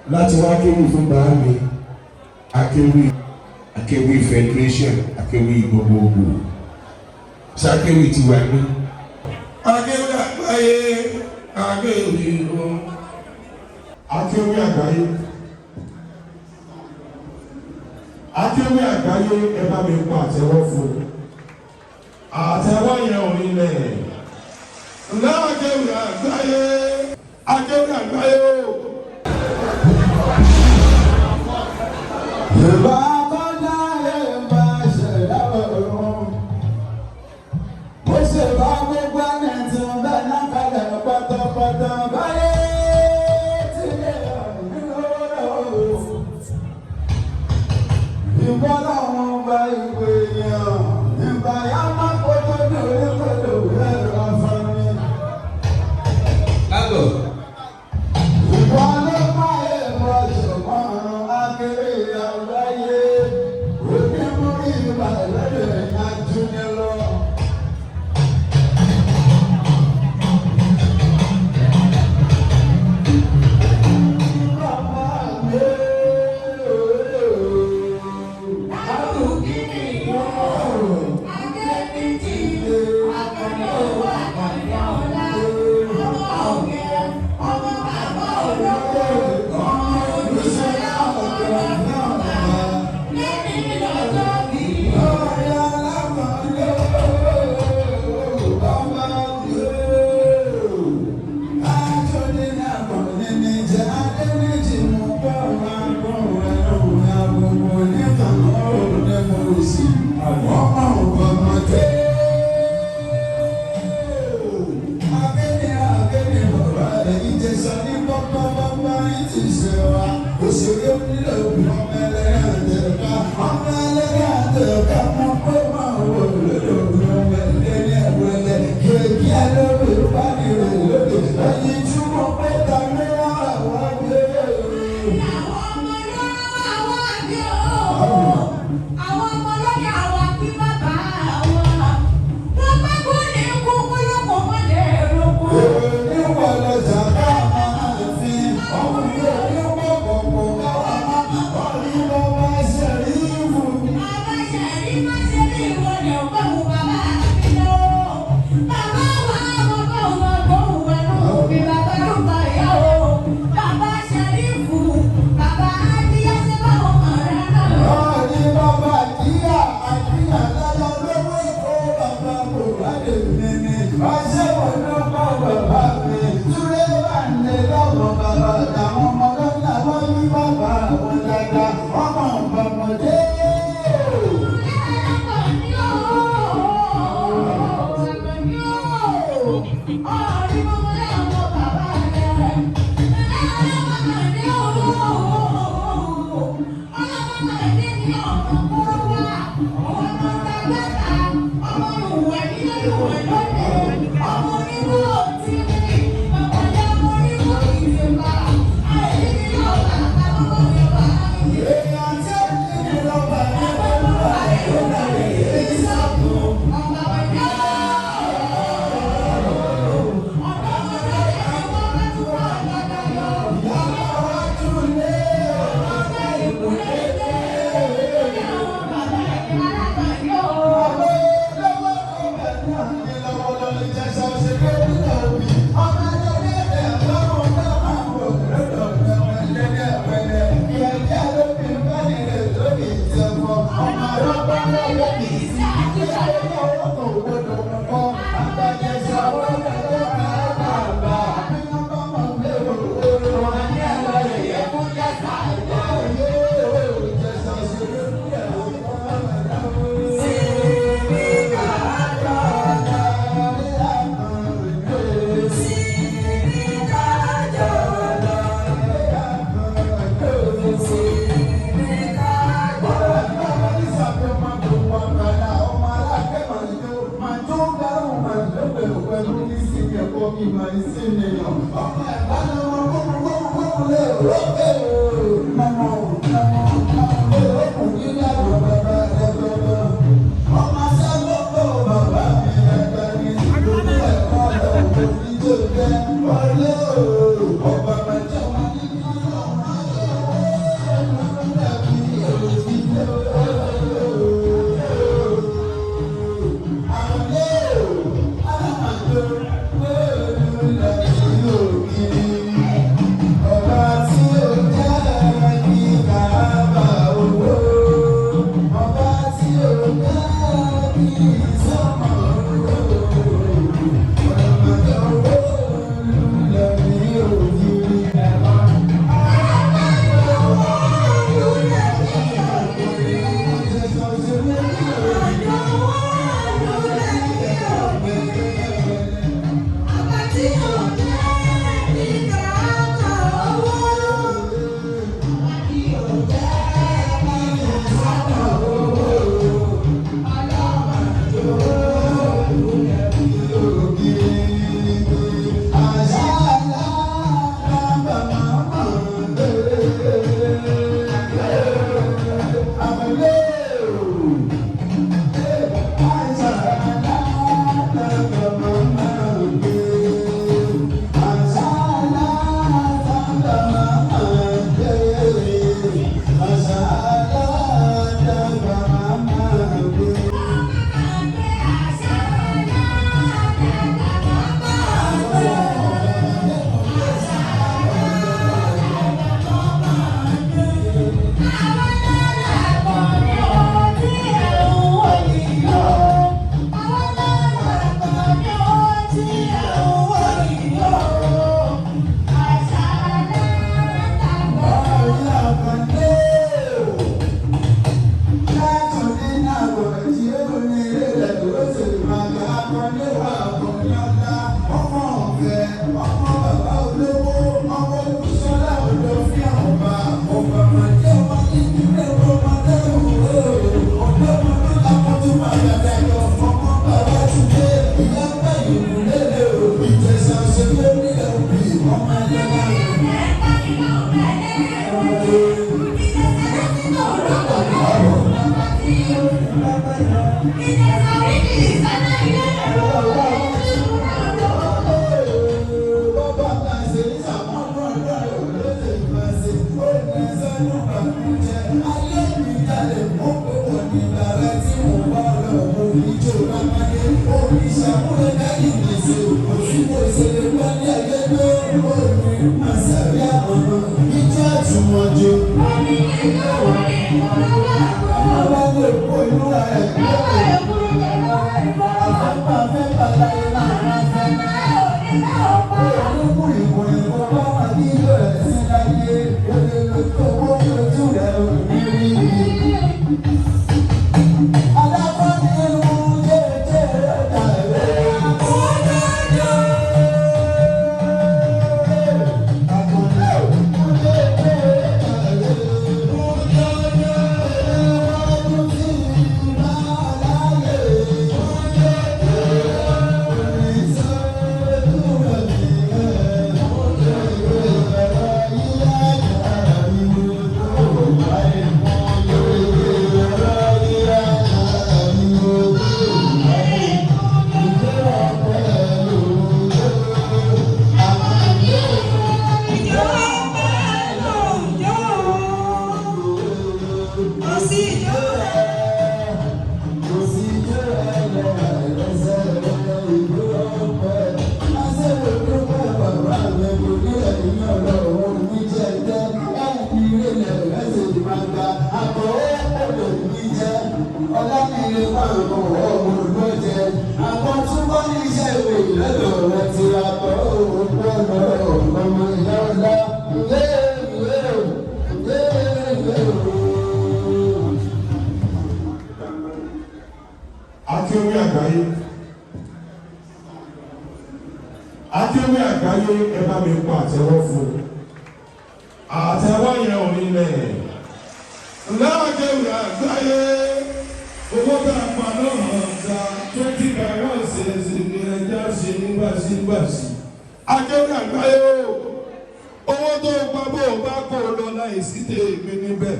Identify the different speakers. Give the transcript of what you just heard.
Speaker 1: láti wá kéwì fún bàámi akéwì federation akéwì gbogbogbò sákéwì ti wà ní. akéwì àgbáyé akéwì o akéwì àgbáyé ẹ bá mi pa àtẹ́wọ́ fún àtẹ́wọ́ yẹn ò ní lẹ̀ náà akéwì àgbáyé o.
Speaker 2: Yorùbá kọjá Yorùbá ṣẹ̀dá ọ̀run. Mo ṣe bá gbogbo ẹni tí mo bẹ́ náà kalẹ̀ pátápátá báyé tí lè rọ̀. Ìbọn làwọn bá ìwé yẹn. Ìgbà yá máa kótó ní oníkótó ẹ̀rọ afọ́nmi.
Speaker 3: Lágọ̀.
Speaker 2: Ìbọn ló máa yẹ mọ́ ṣùgbọ́n akéré àgbáyé. Òbí mú ìgbà lọ́dọ̀ ìyájú lọ.
Speaker 1: Akéwì àgbáyé ẹ bá mi pa àtẹ́wọ́ fún àtẹ́wọ́ yẹn ò ní lẹ̀. Láàkéwì àgbáyé owó tá a pa náà ta 20 naira ṣèṣì ní ẹja ṣe nígbàsígbàsí. Akéwì àgbáyé owó tó pa bó o bá kó o lọ láì sí tèmi níbẹ̀.